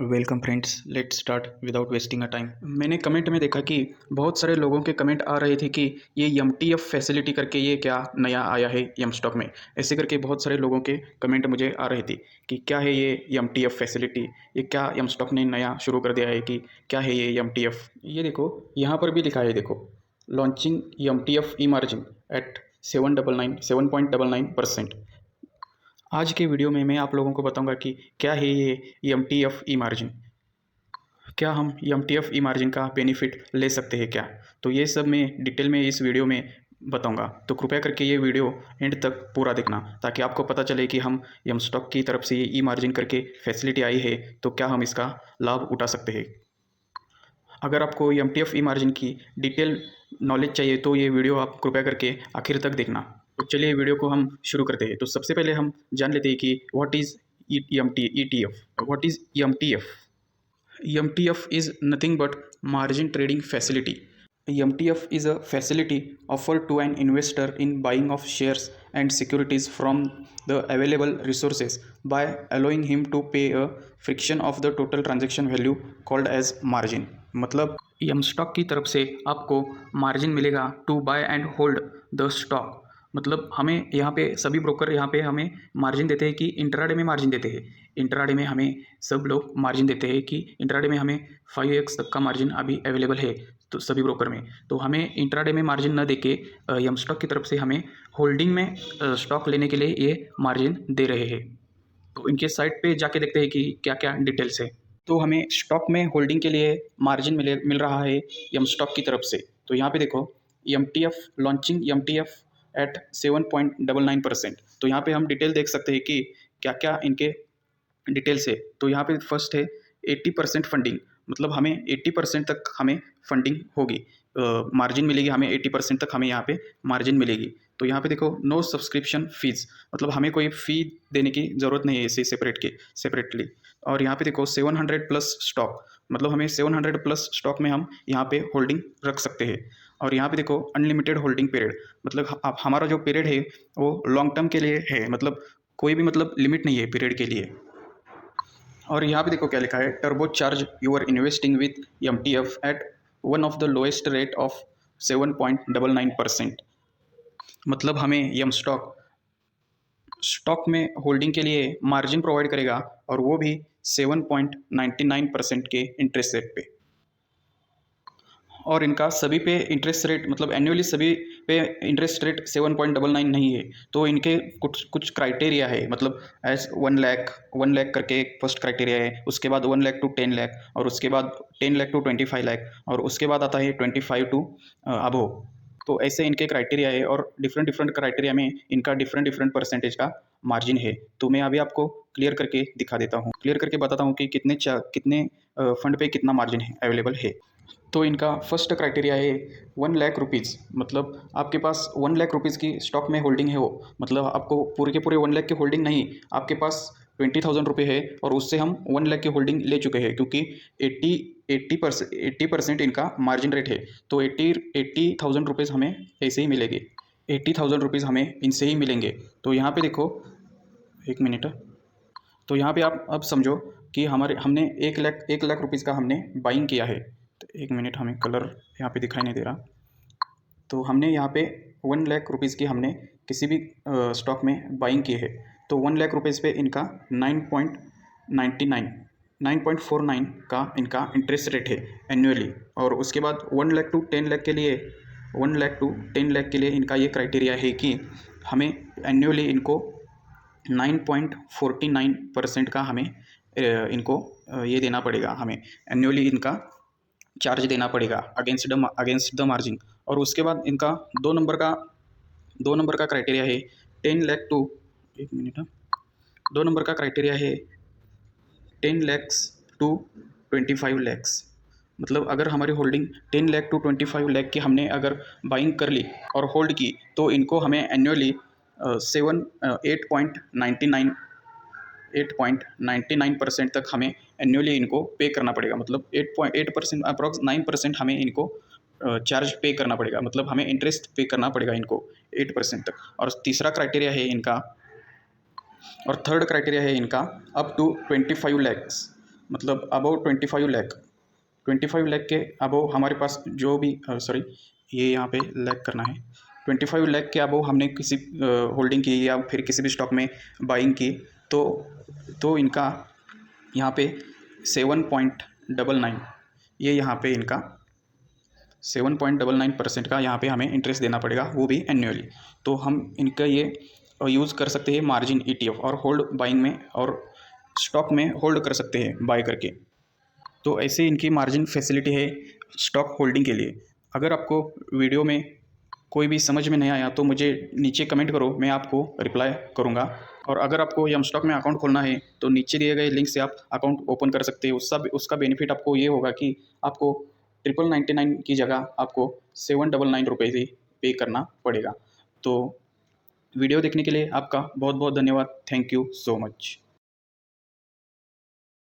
Welcome friends, let's start without wasting a time. मैंने comment में देखा कि बहुत सारे लोगों के कमेंट आ रहे थे कि ये एमटीएफ फैसिलिटी करके ये क्या नया आया है यम स्टॉक में। ऐसे करके बहुत सारे लोगों के कमेंट मुझे आ रहे थे कि क्या है ये एमटीएफ फैसिलिटी, ये क्या यम स्टॉक ने नया शुरू कर दिया है कि क्या है ये एमटीएफ। ये देखो यहाँ पर भी लिखा है, देखो लॉन्चिंग एमटीएफ ई मार्जिन एट 7.99%। आज के वीडियो में मैं आप लोगों को बताऊंगा कि क्या है ये M T F E margin, क्या हम M T F E margin का बेनिफिट ले सकते हैं क्या। तो ये सब मैं डिटेल में इस वीडियो में बताऊंगा, तो कृपया करके ये वीडियो एंड तक पूरा देखना ताकि आपको पता चले कि हम एम स्टॉक की तरफ से ये ई मार्जिन करके फैसिलिटी आई है तो क्या हम इसका लाभ उठा सकते हैं। अगर आपको M T F E margin की डिटेल नॉलेज चाहिए तो ये वीडियो आप कृपया करके आखिर तक देखना। तो चलिए वीडियो को हम शुरू करते हैं। तो सबसे पहले हम जान लेते हैं कि what is E T F. What is M T F? M T F is nothing but margin trading facility. MTF is a facility offered to an investor in buying of shares and securities from the available resources by allowing him to pay a fraction of the total transaction value called as margin। मतलब यम stock की तरफ से आपको margin मिलेगा to buy and hold the stock. मतलब हमें यहाँ पे सभी ब्रोकर यहाँ पे हमें मार्जिन देते हैं कि इंट्राडे में मार्जिन देते हैं। इंट्राडे में हमें सब लोग मार्जिन देते हैं कि इंट्राडे में हमें 5x तक का मार्जिन अभी अवेलेबल है तो सभी ब्रोकर में। तो हमें इंट्राडे में मार्जिन न देके यम स्टॉक की तरफ से हमें होल्डिंग में स्टॉक लेने के लिए ये मार्जिन दे रहे हैं। तो इनके साइट पे जाके देखते हैं कि क्या क्या डिटेल्स है। तो हमें स्टॉक में होल्डिंग के लिए मार्जिन मिल रहा है यम स्टॉक की तरफ से। तो यहाँ पे देखो M T F launching M T F at 7.99%। तो यहाँ पे हम डिटेल देख सकते हैं कि क्या क्या इनके डिटेल्स है। तो यहाँ पे फर्स्ट है 80% फंडिंग, मतलब हमें 80% तक हमें फंडिंग होगी, मार्जिन मिलेगी हमें 80% तक हमें यहाँ पे मार्जिन मिलेगी। तो यहाँ पे देखो नो सब्सक्रिप्शन फीस, मतलब हमें कोई फ़ी देने की ज़रूरत नहीं है इसे सेपरेटली। और यहाँ पे देखो 700 प्लस स्टॉक, मतलब हमें 700 प्लस स्टॉक में हम यहाँ पे होल्डिंग रख सकते हैं। और यहाँ पे देखो अनलिमिटेड होल्डिंग पीरियड, मतलब हमारा जो पीरियड है वो लॉन्ग टर्म के लिए है, मतलब कोई भी मतलब लिमिट नहीं है पीरियड के लिए। और यहाँ पे देखो क्या लिखा है, turbo charge your investing with M T F at one of the lowest rate of 7.99%। मतलब हमें यम स्टॉक में होल्डिंग के लिए मार्जिन प्रोवाइड करेगा और वो भी 7.99% के इंटरेस्ट रेट पे। और इनका सभी पे इंटरेस्ट रेट, मतलब एनुअली सभी पे इंटरेस्ट रेट 7.99 नहीं है। तो इनके कुछ कुछ क्राइटेरिया है, मतलब एज 1 लाख करके फर्स्ट क्राइटेरिया है, उसके बाद 1 लाख टू 10 लाख, और उसके बाद 10 लाख टू 25 लाख, और उसके बाद आता है 25 टू अबो। तो ऐसे इनके क्राइटेरिया है और डिफरेंट डिफरेंट क्राइटेरिया में इनका डिफरेंट डिफरेंट परसेंटेज का मार्जिन है। तो मैं अभी आपको क्लियर करके दिखा देता हूँ, क्लियर करके बताता हूँ कि कितने फंड पे कितना मार्जिन है अवेलेबल है। तो इनका फर्स्ट क्राइटेरिया है 1 लाख रुपीज़, मतलब आपके पास 1 लाख रुपीज़ की स्टॉक में होल्डिंग है वो, मतलब आपको पूरे के पूरे 1 लाख की होल्डिंग नहीं, आपके पास 20,000 रुपये है और उससे हम 1 लाख की होल्डिंग ले चुके हैं क्योंकि 80% इनका मार्जिन रेट है। तो 80,000 रुपीज़ हमें ऐसे ही मिलेंगे, 80,000 रुपीज़ हमें इनसे ही मिलेंगे। तो यहाँ पे देखो, एक मिनट। तो यहाँ पे आप अब समझो कि हमने 1 लाख रुपीज़ का हमने बाइंग किया है। तो एक मिनट, हमें कलर यहाँ पे दिखाई नहीं दे रहा। तो हमने यहाँ पे 1 लाख रुपीज़ की हमने किसी भी स्टॉक में बाइंग की है। तो 1 लाख रुपीज़ पे इनका 9.49 का इनका इंटरेस्ट रेट है एनुअली। और उसके बाद 1 लाख टू 10 लाख के लिए 1 लाख टू 10 लाख के लिए इनका ये क्राइटेरिया है कि हमें एनुअली इनको 9.49% का हमें इनको ये देना पड़ेगा, हमें एनुअली इनका चार्ज देना पड़ेगा अगेंस्ट द मार्जिन। और उसके बाद इनका 2 नंबर का क्राइटेरिया है 10 लाख टू, एक मिनट, 2 नंबर का क्राइटेरिया है 10 लैक्स टू 25 लैक्स। मतलब अगर हमारी होल्डिंग 10 लाख टू 25 लाख की हमने अगर बाइंग कर ली और होल्ड की तो इनको हमें एनुअली 8.99% तक हमें एनुअली इनको पे करना पड़ेगा। मतलब 8% अप्रॉक्स 9% हमें इनको चार्ज पे करना पड़ेगा, मतलब हमें इंटरेस्ट पे करना पड़ेगा इनको 8% तक। और तीसरा क्राइटेरिया है इनका, और थर्ड क्राइटेरिया है इनका अप टू 25 लैक्स। मतलब अबव 25 लाख, 25 लाख के अबव हमारे पास जो भी सॉरी ये यहाँ पे लैक करना है, 25 लाख के अबव हमने किसी होल्डिंग की या फिर किसी भी स्टॉक में बाइंग की, तो इनका यहाँ पे 7.99, ये यहाँ पे इनका 7.99% का यहाँ पे हमें इंटरेस्ट देना पड़ेगा, वो भी एन्युअली। तो हम इनका ये यूज़ कर सकते हैं मार्जिन ETF और होल्ड बाइंग में, और स्टॉक में होल्ड कर सकते हैं बाय करके। तो ऐसे इनकी मार्जिन फैसिलिटी है स्टॉक होल्डिंग के लिए। अगर आपको वीडियो में कोई भी समझ में नहीं आया तो मुझे नीचे कमेंट करो, मैं आपको रिप्लाई करूँगा। और अगर आपको यम स्टॉक में अकाउंट खोलना है तो नीचे दिए गए लिंक से आप अकाउंट ओपन कर सकते हो। उसका बेनिफिट आपको ये होगा कि आपको 999 की जगह आपको 799 रुपये ही पे करना पड़ेगा। तो वीडियो देखने के लिए आपका बहुत बहुत धन्यवाद। Thank you so much.